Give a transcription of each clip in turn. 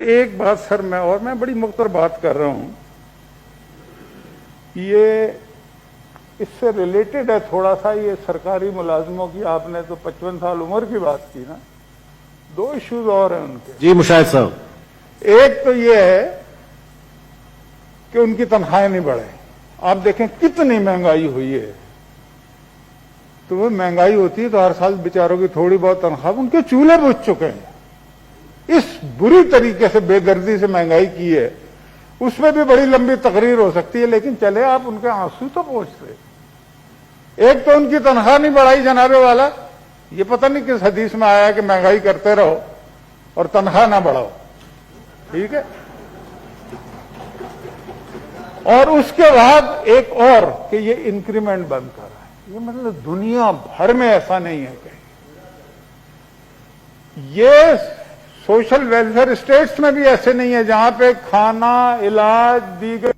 ایک بات سر میں بڑی مختصر بات کر رہا ہوں، یہ اس سے ریلیٹڈ ہے تھوڑا سا، یہ سرکاری ملازموں کی، آپ نے تو 55 سال عمر کی بات کی نا، دو ایشوز اور ہیں ان کے۔ جی مشاہد صاحب، ایک تو یہ ہے کہ ان کی تنخواہیں نہیں بڑھیں۔ آپ دیکھیں کتنی مہنگائی ہوئی ہے، تو وہ مہنگائی ہوتی ہے تو ہر سال بیچاروں کی تھوڑی بہت تنخواہ، ان کے چولہے بجھ چکے ہیں۔ اس بری طریقے سے بے دردی سے مہنگائی کی ہے، اس میں بھی بڑی لمبی تقریر ہو سکتی ہے، لیکن چلے آپ ان کے آنسو تو پہنچتے۔ ایک تو ان کی تنخواہ نہیں بڑھائی جناب والا، یہ پتہ نہیں کس حدیث میں آیا کہ مہنگائی کرتے رہو اور تنخواہ نہ بڑھاؤ، ٹھیک ہے۔ اور اس کے بعد ایک اور کہ یہ انکریمنٹ بند کر رہا ہے، یہ مطلب دنیا بھر میں ایسا نہیں ہے کہیں۔ یہ سوشل ویلفیئر اسٹیٹس میں بھی ایسے نہیں ہے جہاں پہ کھانا، علاج، دیگر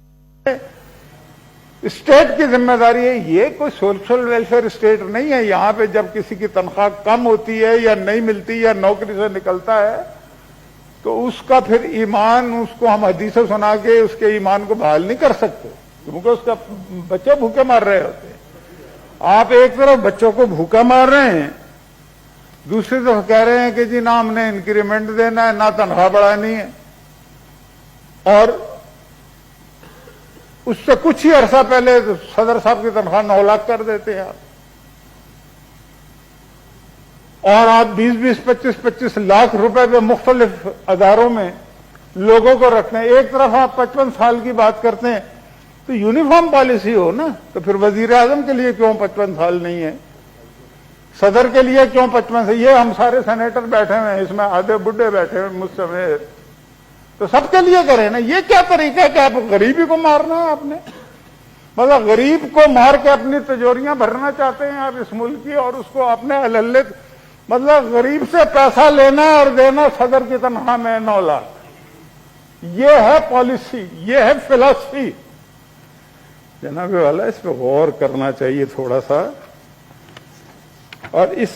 اسٹیٹ کی ذمہ داری ہے۔ یہ کوئی سوشل ویلفیئر اسٹیٹ نہیں ہے، یہاں پہ جب کسی کی تنخواہ کم ہوتی ہے یا نہیں ملتی یا نوکری سے نکلتا ہے تو اس کا پھر ایمان، اس کو ہم حدیثیں سنا کے اس کے ایمان کو بحال نہیں کر سکتے، کیونکہ اس کا بچے بھوکے مار رہے ہوتے ہیں۔ آپ ایک طرف بچوں کو بھوکا مار رہے ہیں، دوسری طرف کہہ رہے ہیں کہ جی نہ ہم نے انکریمنٹ دینا ہے، نہ تنخواہ بڑھانی ہے، اور اس سے کچھ ہی عرصہ پہلے صدر صاحب کی تنخواہ 9 لاکھ کر دیتے ہیں آپ، اور آپ 20-20, 25-25 لاکھ روپے پہ مختلف اداروں میں لوگوں کو رکھتے ہیں۔ ایک طرف آپ 55 سال کی بات کرتے ہیں تو یونیفارم پالیسی ہو نا، تو پھر وزیر اعظم کے لیے کیوں 55 سال نہیں ہے، صدر کے لیے کیوں 55 سال؟ یہ ہم سارے سینیٹر بیٹھے ہوئے ہیں، اس میں آدھے بڈھے بیٹھے ہوئے مجھ سمیت، تو سب کے لیے کریں نا۔ یہ کیا طریقہ ہے کہ آپ غریبی کو مارنا ہے؟ آپ نے مطلب غریب کو مار کے اپنی تجوریاں بھرنا چاہتے ہیں آپ اس ملک کی، اور اس کو اپنے الہلت، مطلب غریب سے پیسہ لینا اور دینا صدر کی تنخواہ میں 9 لاکھ۔ یہ ہے پالیسی، یہ ہے فلسفی۔ جناب والا اس پہ غور کرنا چاہیے تھوڑا سا، اور اس